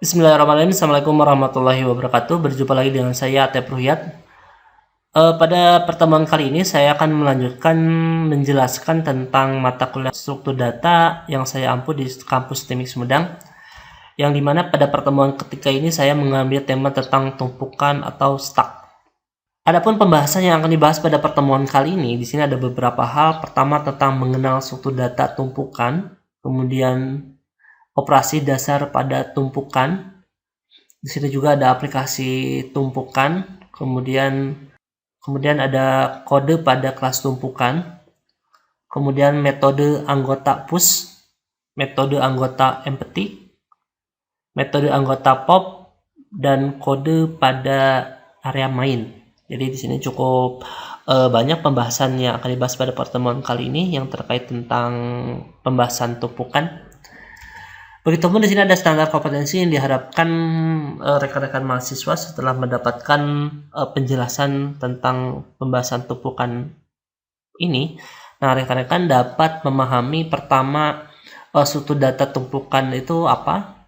Bismillahirrahmanirrahim. Assalamualaikum warahmatullahi wabarakatuh. Berjumpa lagi dengan saya Atep Ruhyat. Pada pertemuan kali ini saya akan melanjutkan menjelaskan tentang mata kuliah struktur data yang saya ampu di kampus Teknik Sumedang. Yang dimana pada pertemuan ketiga ini saya mengambil tema tentang tumpukan atau stack. Adapun pembahasan yang akan dibahas pada pertemuan kali ini, di sini ada beberapa hal. Pertama tentang mengenal struktur data tumpukan, kemudian operasi dasar pada tumpukan. Di sini juga ada aplikasi tumpukan, kemudian ada kode pada kelas tumpukan, kemudian metode anggota push, metode anggota empty, metode anggota pop, dan kode pada area main. Jadi di sini cukup banyak pembahasan yang akan dibahas pada pertemuan kali ini yang terkait tentang pembahasan tumpukan. Begitupun di sini ada standar kompetensi yang diharapkan rekan-rekan mahasiswa setelah mendapatkan penjelasan tentang pembahasan tumpukan ini. Nah, rekan-rekan dapat memahami pertama struktur data tumpukan itu apa.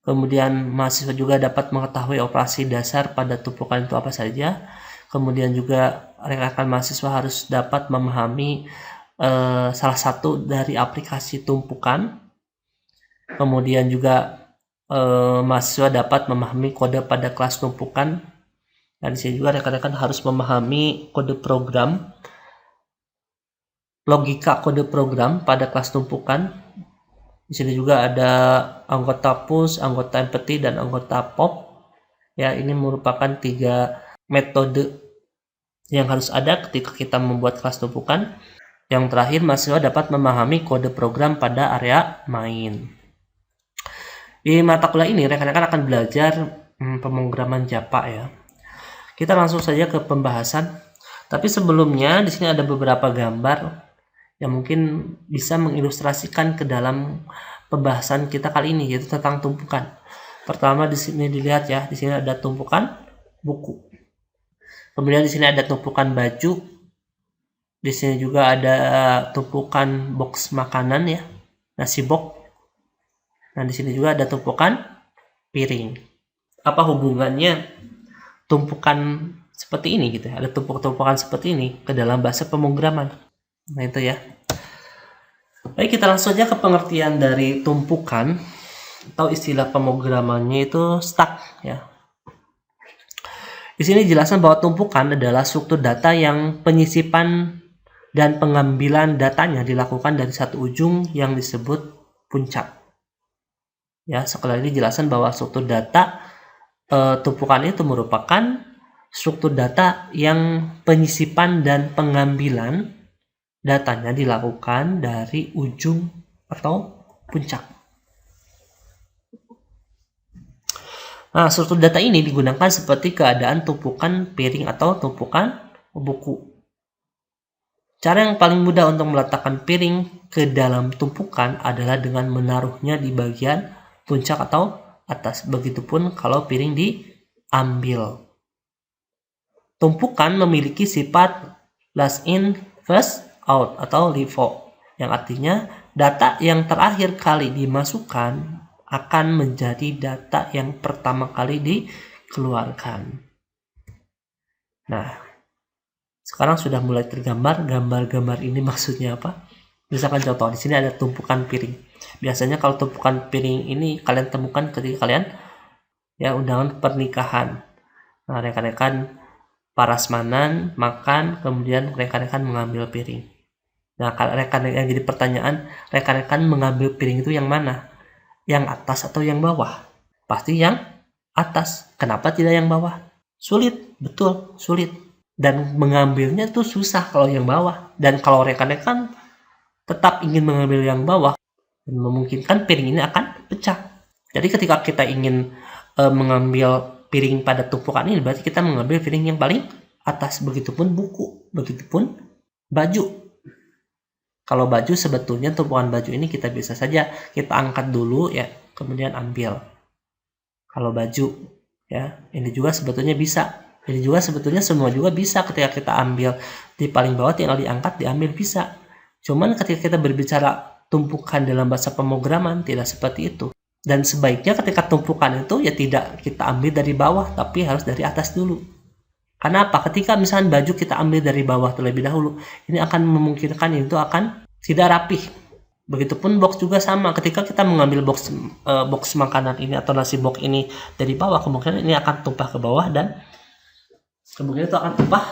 Kemudian mahasiswa juga dapat mengetahui operasi dasar pada tumpukan itu apa saja. Kemudian juga rekan-rekan mahasiswa harus dapat memahami salah satu dari aplikasi tumpukan. Kemudian juga mahasiswa dapat memahami kode pada kelas tumpukan. Dan di sini juga rekan-rekan harus memahami kode program, logika kode program pada kelas tumpukan. Di sini juga ada anggota push, anggota empty, dan anggota pop. Ya, ini merupakan 3 metode yang harus ada ketika kita membuat kelas tumpukan. Yang terakhir, mahasiswa dapat memahami kode program pada area main. Di mata kuliah ini, rekan-rekan akan belajar pemrograman Java ya. Kita langsung saja ke pembahasan. Tapi sebelumnya, di sini ada beberapa gambar yang mungkin bisa mengilustrasikan ke dalam pembahasan kita kali ini, yaitu tentang tumpukan. Pertama di sini dilihat ya, di sini ada tumpukan buku. Kemudian di sini ada tumpukan baju. Di sini juga ada tumpukan box makanan ya, nasi box. Nah, di sini juga ada tumpukan piring. Apa hubungannya tumpukan seperti ini gitu ya? Ada tumpukan seperti ini ke dalam bahasa pemrograman. Nah, itu ya. Baik, kita langsung saja ke pengertian dari tumpukan atau istilah pemrogramannya itu stack ya. Di sini dijelaskan bahwa tumpukan adalah struktur data yang penyisipan dan pengambilan datanya dilakukan dari satu ujung yang disebut puncak. Ya, sekali lagi dijelaskan bahwa struktur data tumpukan itu merupakan struktur data yang penyisipan dan pengambilan datanya dilakukan dari ujung atau puncak. Nah, struktur data ini digunakan seperti keadaan tumpukan piring atau tumpukan buku. Cara yang paling mudah untuk meletakkan piring ke dalam tumpukan adalah dengan menaruhnya di bagian puncak atau atas. Begitupun kalau piring diambil. Tumpukan memiliki sifat last in, first out atau LIFO, yang artinya data yang terakhir kali dimasukkan akan menjadi data yang pertama kali dikeluarkan. Nah, sekarang sudah mulai tergambar gambar-gambar ini maksudnya apa? Misalkan contoh di sini ada tumpukan piring. Biasanya kalau tumpukan piring ini kalian temukan ketika kalian ya undangan pernikahan. Nah, rekan-rekan prasmanan makan, kemudian rekan-rekan mengambil piring. Nah, kalau rekan-rekan jadi pertanyaan, rekan-rekan mengambil piring itu yang mana? Yang atas atau yang bawah? Pasti yang atas. Kenapa tidak yang bawah? Sulit, betul, sulit. Dan mengambilnya tuh susah kalau yang bawah. Dan kalau rekan-rekan tetap ingin mengambil yang bawah, memungkinkan piring ini akan pecah. Jadi ketika kita ingin mengambil piring pada tumpukan ini, berarti kita mengambil piring yang paling atas. Begitupun buku, begitupun baju. Kalau baju sebetulnya tumpukan baju ini kita bisa saja kita angkat dulu ya, kemudian ambil. Kalau baju ya, ini juga sebetulnya bisa. Ini juga sebetulnya semua juga bisa ketika kita ambil di paling bawah tinggal diangkat, diambil bisa. Cuman ketika kita berbicara tumpukan dalam bahasa pemrograman tidak seperti itu. Dan sebaiknya ketika tumpukan itu ya tidak kita ambil dari bawah, tapi harus dari atas dulu. Karena apa? Ketika misalnya baju kita ambil dari bawah terlebih dahulu, ini akan memungkinkan itu akan tidak rapih. Begitupun box juga sama. Ketika kita mengambil box makanan ini atau nasi box ini dari bawah, kemungkinan ini akan tumpah ke bawah dan kemungkinan itu akan tumpah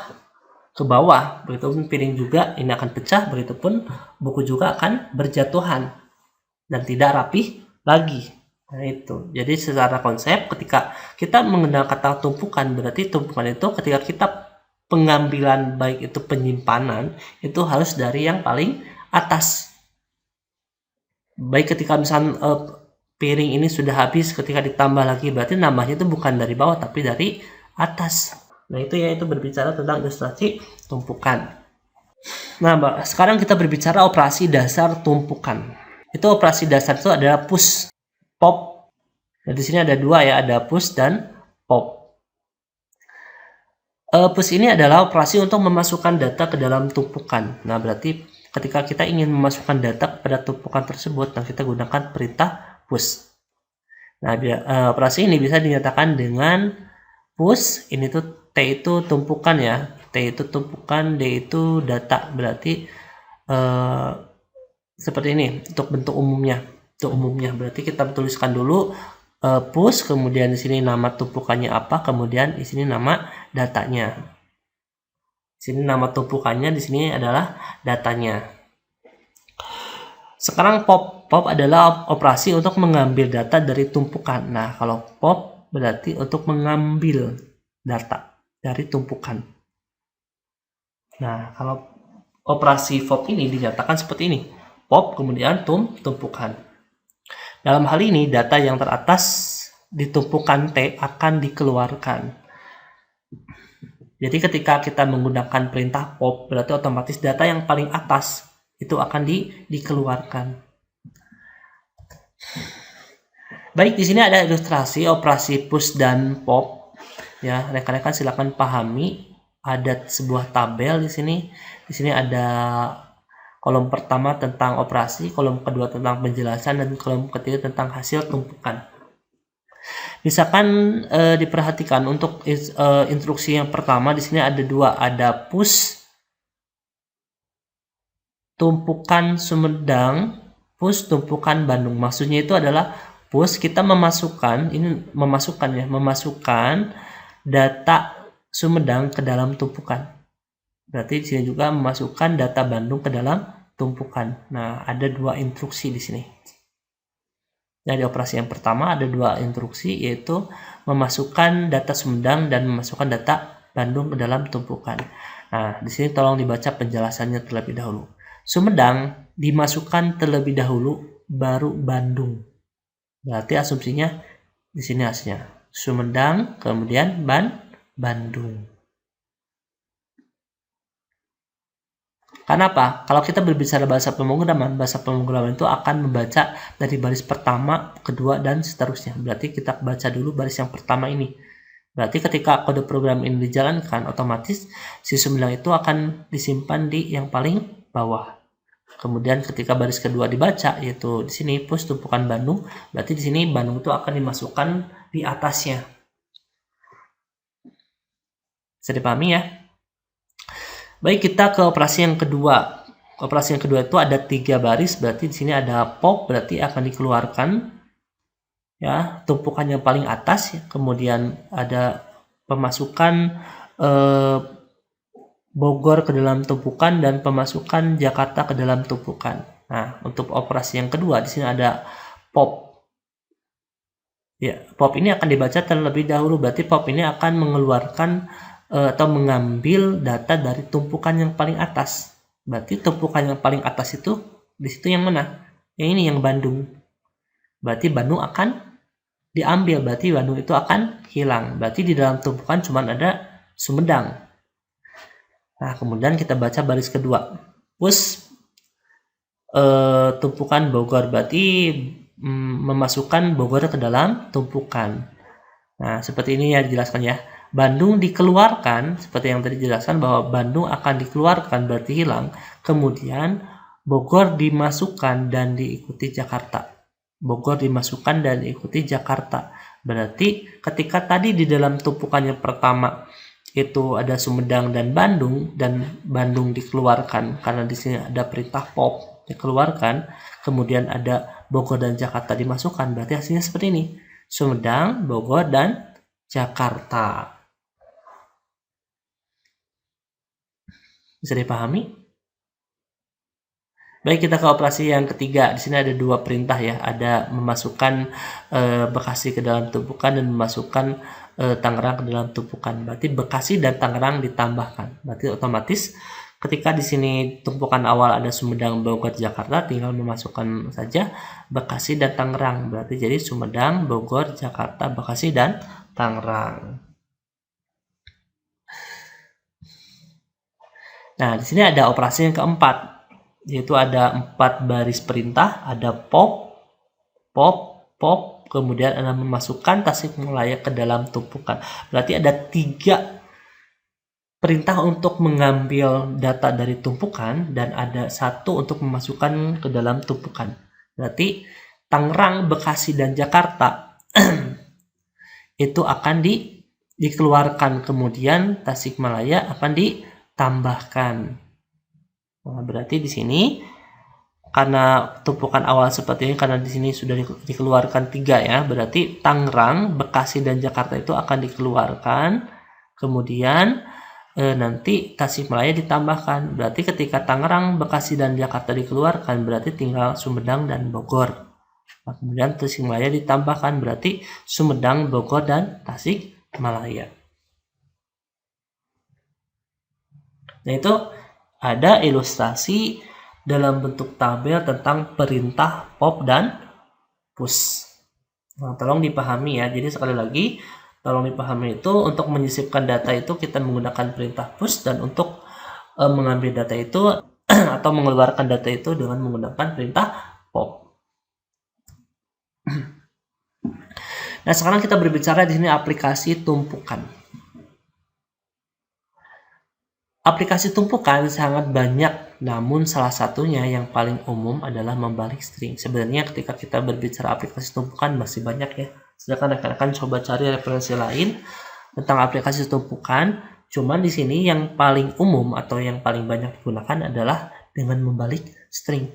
ke bawah. Begitupun piring juga ini akan pecah. Begitupun buku juga akan berjatuhan dan tidak rapih lagi. Nah itu. Jadi secara konsep ketika kita mengenal kata tumpukan, berarti tumpukan itu ketika kita pengambilan baik itu penyimpanan itu harus dari yang paling atas. Baik ketika misalnya piring ini sudah habis, ketika ditambah lagi berarti nambahnya itu bukan dari bawah tapi dari atas. Nah itu ya, itu berbicara tentang ilustrasi tumpukan. Nah sekarang kita berbicara operasi dasar tumpukan. Itu operasi dasar itu adalah push, pop. Nah, di sini ada dua ya, ada push dan pop. Push ini adalah operasi untuk memasukkan data ke dalam tumpukan. Nah, berarti ketika kita ingin memasukkan data kepada tumpukan tersebut, nah kita gunakan perintah push. Nah, operasi ini bisa dinyatakan dengan push. Ini tuh T itu tumpukan ya, T itu tumpukan, D itu data. Berarti seperti ini untuk bentuk umumnya. Berarti kita tuliskan dulu push, kemudian di sini nama tumpukannya apa, kemudian di sini nama datanya. Di sini nama tumpukannya, di sini adalah datanya. Sekarang pop. Pop adalah operasi untuk mengambil data dari tumpukan. Nah, kalau pop berarti untuk mengambil data dari tumpukan. Nah, kalau operasi pop ini dinyatakan seperti ini. Pop kemudian tumpukan. Dalam hal ini, data yang teratas di tumpukan T akan dikeluarkan. Jadi ketika kita menggunakan perintah pop, berarti otomatis data yang paling atas itu akan dikeluarkan. Baik, di sini ada ilustrasi operasi push dan pop. Ya, rekan-rekan silakan pahami. Ada sebuah tabel di sini. Di sini ada kolom pertama tentang operasi, kolom kedua tentang penjelasan, dan kolom ketiga tentang hasil tumpukan. Misalkan diperhatikan untuk instruksi yang pertama di sini ada dua, ada push tumpukan Sumedang, push tumpukan Bandung. Maksudnya itu adalah push kita memasukkan data Sumedang ke dalam tumpukan. Berarti di sini juga memasukkan data Bandung ke dalam tumpukan. Nah, ada dua instruksi di sini. Jadi operasi yang pertama ada dua instruksi, yaitu memasukkan data Sumedang dan memasukkan data Bandung ke dalam tumpukan. Nah, di sini tolong dibaca penjelasannya terlebih dahulu. Sumedang dimasukkan terlebih dahulu, baru Bandung. Berarti asumsinya di sini hasilnya Sumedang, kemudian Bandung. Karena apa? Kalau kita berbicara bahasa pemrograman itu akan membaca dari baris pertama, kedua, dan seterusnya. Berarti kita baca dulu baris yang pertama ini. Berarti ketika kode program ini dijalankan, otomatis si Sumedang itu akan disimpan di yang paling bawah. Kemudian ketika baris kedua dibaca, yaitu di sini push tumpukan Bandung, berarti di sini Bandung itu akan dimasukkan di atasnya. Bisa dipahami ya? Baik, kita ke operasi yang kedua. Operasi yang kedua itu ada 3 baris, berarti di sini ada pop, berarti akan dikeluarkan ya tumpukan yang paling atas ya. Kemudian ada pemasukan Bogor ke dalam tumpukan dan pemasukan Jakarta ke dalam tumpukan. Nah, untuk operasi yang kedua di sini ada pop. Ya, pop ini akan dibaca terlebih dahulu, berarti pop ini akan mengeluarkan atau mengambil data dari tumpukan yang paling atas. Berarti tumpukan yang paling atas itu di situ yang mana? Yang ini, yang Bandung. Berarti Bandung akan diambil, berarti Bandung itu akan hilang. Berarti di dalam tumpukan cuma ada Sumedang. Nah, kemudian kita baca baris kedua. Push tumpukan Bogor, berarti memasukkan Bogor ke dalam tumpukan. Nah, seperti ini ya dijelaskan ya. Bandung dikeluarkan, seperti yang tadi dijelaskan bahwa Bandung akan dikeluarkan berarti hilang. Kemudian Bogor dimasukkan dan diikuti Jakarta. Bogor dimasukkan dan diikuti Jakarta. Berarti ketika tadi di dalam tumpukannya pertama itu ada Sumedang dan Bandung dikeluarkan karena di sini ada perintah pop dikeluarkan, kemudian ada Bogor dan Jakarta dimasukkan, berarti hasilnya seperti ini. Sumedang, Bogor, dan Jakarta. Bisa dipahami? Baik, kita ke operasi yang ketiga. Di sini ada dua perintah ya. Ada memasukkan Bekasi ke dalam tumpukan dan memasukkan Tangerang ke dalam tumpukan. Berarti Bekasi dan Tangerang ditambahkan. Berarti otomatis ketika di sini tumpukan awal ada Sumedang, Bogor, Jakarta, tinggal memasukkan saja Bekasi dan Tangerang. Berarti jadi Sumedang, Bogor, Jakarta, Bekasi, dan Tangerang. Nah, di sini ada operasi yang keempat, yaitu ada 4 baris perintah, ada pop, kemudian ada memasukkan Tasikmalaya ke dalam tumpukan. Berarti ada 3 perintah untuk mengambil data dari tumpukan dan ada 1 untuk memasukkan ke dalam tumpukan. Berarti Tangerang, Bekasi, dan Jakarta itu akan dikeluarkan, kemudian Tasikmalaya akan ditambahkan. Nah, berarti di sini karena tumpukan awal seperti ini, karena di sini sudah dikeluarkan 3 ya, berarti Tangerang, Bekasi, dan Jakarta itu akan dikeluarkan, kemudian nanti Tasikmalaya ditambahkan. Berarti ketika Tangerang, Bekasi, dan Jakarta dikeluarkan, berarti tinggal Sumedang dan Bogor. Nah, kemudian Tasikmalaya ditambahkan, berarti Sumedang, Bogor, dan Tasikmalaya. Nah, itu ada ilustrasi dalam bentuk tabel tentang perintah pop dan push. Nah, tolong dipahami ya. Jadi sekali lagi, tolong dipahami itu untuk menyisipkan data itu kita menggunakan perintah push, dan untuk mengambil data itu atau mengeluarkan data itu dengan menggunakan perintah pop. Nah, sekarang kita berbicara di sini aplikasi tumpukan. Aplikasi tumpukan sangat banyak, namun salah satunya yang paling umum adalah membalik string. Sebenarnya ketika kita berbicara aplikasi tumpukan masih banyak ya. Sedangkan rekan-rekan coba cari referensi lain tentang aplikasi tumpukan. Cuman di sini yang paling umum atau yang paling banyak digunakan adalah dengan membalik string.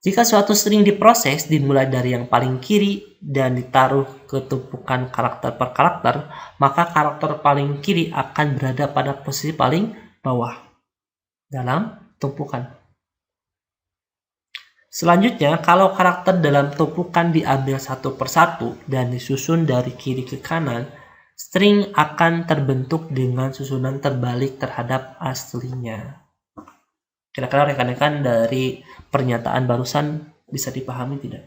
Jika suatu string diproses dimulai dari yang paling kiri dan ditaruh ke tumpukan karakter per karakter, maka karakter paling kiri akan berada pada posisi paling bawah dalam tumpukan. Selanjutnya, kalau karakter dalam tumpukan diambil satu persatu dan disusun dari kiri ke kanan, string akan terbentuk dengan susunan terbalik terhadap aslinya. Kira-kira rekan-rekan dari pernyataan barusan bisa dipahami tidak?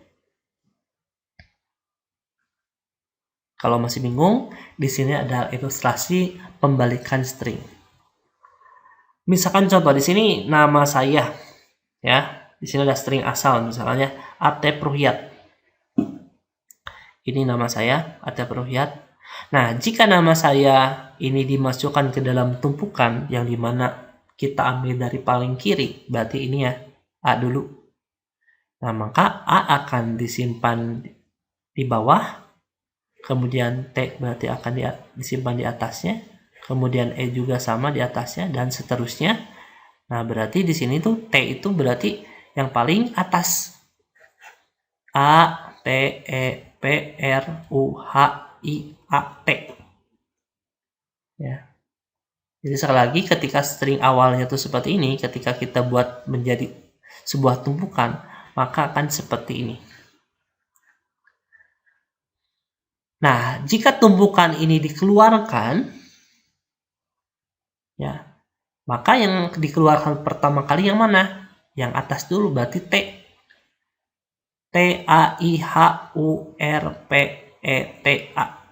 Kalau masih bingung, di sini ada ilustrasi pembalikan string. Misalkan contoh di sini nama saya, ya, di sini ada string asal, misalnya Atep Ruhyat. Ini nama saya, Atep Ruhyat. Nah, jika nama saya ini dimasukkan ke dalam tumpukan yang dimana kita ambil dari paling kiri, berarti ini ya, A dulu. Nah, maka A akan disimpan di bawah, kemudian T berarti akan disimpan di atasnya, kemudian E juga sama di atasnya, dan seterusnya. Nah, berarti di sini tuh T itu berarti yang paling atas. A, T, E, P, R, U, H, I, A, T. Ya. Jadi sekali lagi, ketika string awalnya itu seperti ini, ketika kita buat menjadi sebuah tumpukan, maka akan seperti ini. Nah, jika tumpukan ini dikeluarkan, ya, maka yang dikeluarkan pertama kali yang mana? Yang atas dulu, berarti T. T, A, I, H, U, R, P, E, T, A.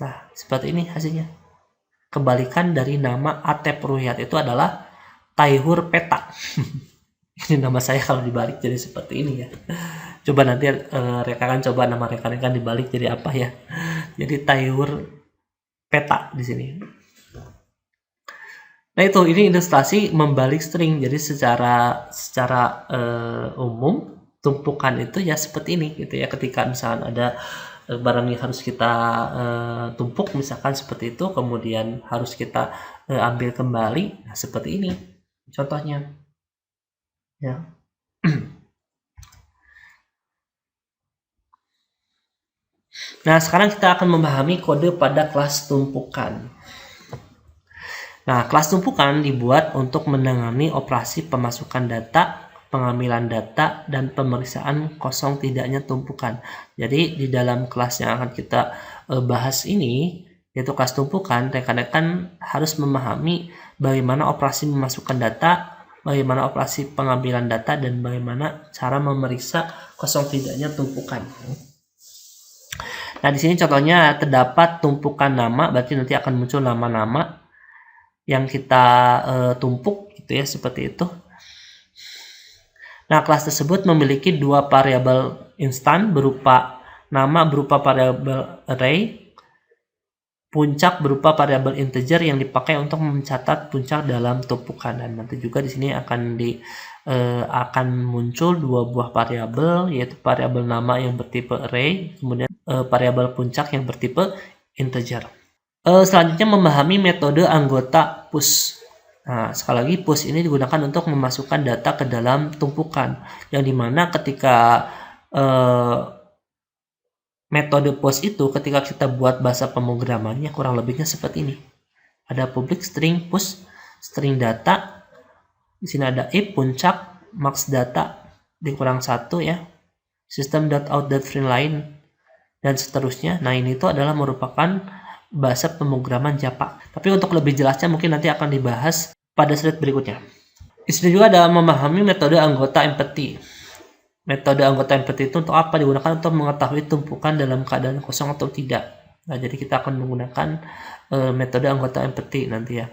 Nah, seperti ini hasilnya. Kebalikan dari nama Atep Ruhyat itu adalah Taihur Peta. Ini nama saya kalau dibalik jadi seperti ini ya. Coba nanti rekan coba nama rekan-rekan dibalik jadi apa ya. Jadi Taihur Peta di sini. Nah, ini ilustrasi membalik string. Jadi secara umum tumpukan itu ya seperti ini gitu ya. Ketika misalkan ada barang yang harus kita tumpuk misalkan seperti itu, kemudian harus kita ambil kembali, nah seperti ini contohnya ya. Nah, sekarang kita akan memahami kode pada kelas tumpukan. Nah, kelas tumpukan dibuat untuk menangani operasi pemasukan data, pengambilan data, dan pemeriksaan kosong tidaknya tumpukan. Jadi, di dalam kelas yang akan kita bahas ini, yaitu kelas tumpukan, rekan-rekan harus memahami bagaimana operasi memasukkan data, bagaimana operasi pengambilan data, dan bagaimana cara memeriksa kosong tidaknya tumpukan. Nah, di sini contohnya terdapat tumpukan nama, berarti nanti akan muncul nama-nama yang kita tumpuk gitu ya, seperti itu. Nah, kelas tersebut memiliki dua variabel instan berupa nama berupa variabel array, puncak berupa variabel integer yang dipakai untuk mencatat puncak dalam tumpukan. Dan nanti juga di sini akan muncul dua buah variabel, yaitu variabel nama yang bertipe array, kemudian variabel puncak yang bertipe integer. Selanjutnya memahami metode anggota push. Nah, sekali lagi push ini digunakan untuk memasukkan data ke dalam tumpukan, yang dimana ketika metode push itu ketika kita buat bahasa pemrogramannya kurang lebihnya seperti ini. Ada public string push, string data, di sini ada if puncak, max data dikurang 1 ya, system.out.println dan seterusnya. Nah, ini itu adalah merupakan bahasa pemrograman Java. Tapi untuk lebih jelasnya mungkin nanti akan dibahas pada slide berikutnya. Di sini juga ada memahami metode anggota empty. Metode anggota empty itu untuk apa? Digunakan untuk mengetahui tumpukan dalam keadaan kosong atau tidak. Nah, jadi kita akan menggunakan metode anggota empty nanti ya.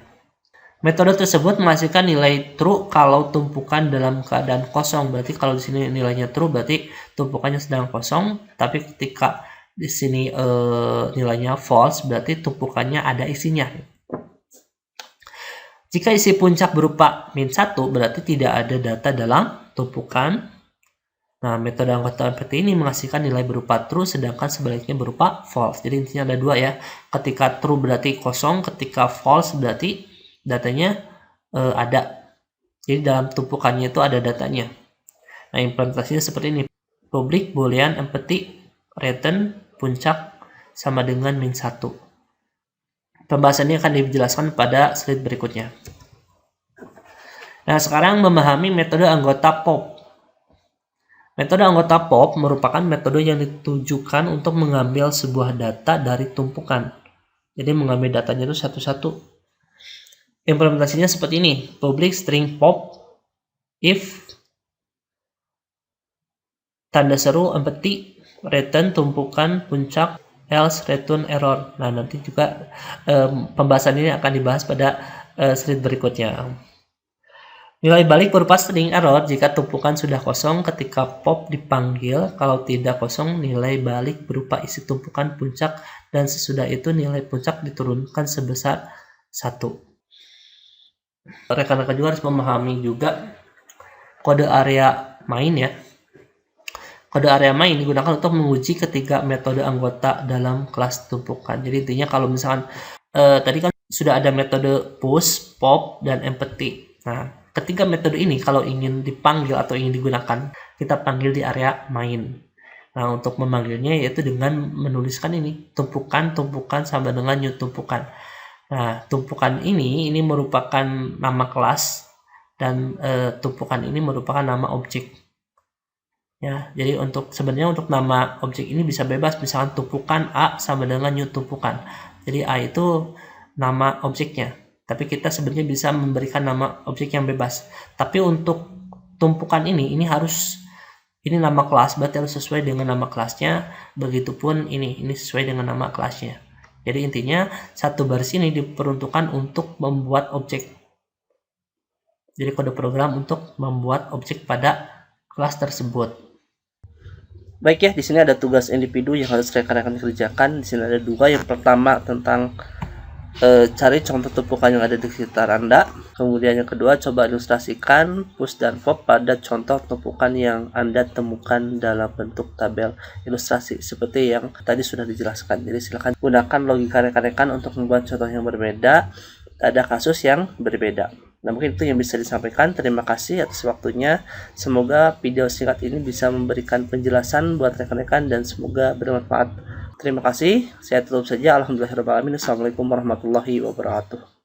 Metode tersebut menghasilkan nilai true kalau tumpukan dalam keadaan kosong. Berarti kalau di sini nilainya true berarti tumpukannya sedang kosong, tapi ketika di sini nilainya false berarti tumpukannya ada isinya. Jika isi puncak berupa -1 berarti tidak ada data dalam tumpukan. Nah, metode anggota empty ini menghasilkan nilai berupa true sedangkan sebaliknya berupa false. Jadi intinya ada dua ya. Ketika true berarti kosong, ketika false berarti datanya ada. Jadi dalam tumpukannya itu ada datanya. Nah, implementasinya seperti ini. Public boolean empty return puncak sama dengan -1. Pembahasannya akan dijelaskan pada slide berikutnya. Nah, sekarang memahami metode anggota pop. Metode anggota pop merupakan metode yang ditujukan untuk mengambil sebuah data dari tumpukan. Jadi mengambil datanya itu satu-satu. Implementasinya seperti ini. Public string pop if tanda seru empty return tumpukan puncak else return error. Nah, nanti juga pembahasan ini akan dibahas pada slide berikutnya. Nilai balik berupa string error jika tumpukan sudah kosong ketika pop dipanggil. Kalau tidak kosong, nilai balik berupa isi tumpukan puncak dan sesudah itu nilai puncak diturunkan sebesar 1. Rekan-rekan juga harus memahami juga kode area main ya. Kode area main digunakan untuk menguji ketiga metode anggota dalam kelas tumpukan. Jadi intinya kalau misalkan tadi kan sudah ada metode push, pop, dan empty. Nah, ketiga metode ini kalau ingin dipanggil atau ingin digunakan, kita panggil di area main. Nah, untuk memanggilnya yaitu dengan menuliskan ini, tumpukan sama dengan new tumpukan. Nah, tumpukan ini merupakan nama kelas dan tumpukan ini merupakan nama objek. Ya, jadi sebenarnya untuk nama objek ini bisa bebas, misalkan tumpukan A sama dengan new tumpukan. Jadi A itu nama objeknya, tapi kita sebenarnya bisa memberikan nama objek yang bebas. Tapi untuk tumpukan ini nama kelas, berarti harus sesuai dengan nama kelasnya. Begitupun ini sesuai dengan nama kelasnya. Jadi intinya satu baris ini diperuntukkan untuk membuat objek. Jadi kode program untuk membuat objek pada kelas tersebut. Baik ya, di sini ada tugas individu yang harus rekan-rekan kerjakan. Di sini ada dua. Yang pertama tentang cari contoh tumpukan yang ada di sekitar Anda. Kemudian yang kedua, coba ilustrasikan push dan pop pada contoh tumpukan yang Anda temukan dalam bentuk tabel ilustrasi seperti yang tadi sudah dijelaskan. Jadi silakan gunakan logika rekan-rekan untuk membuat contoh yang berbeda pada kasus yang berbeda. Nah, mungkin itu yang bisa disampaikan. Terima kasih atas waktunya. Semoga video singkat ini bisa memberikan penjelasan buat rekan-rekan dan semoga bermanfaat. Terima kasih. Saya tutup saja. Alhamdulillahirrahmanirrahim. Assalamualaikum warahmatullahi wabarakatuh.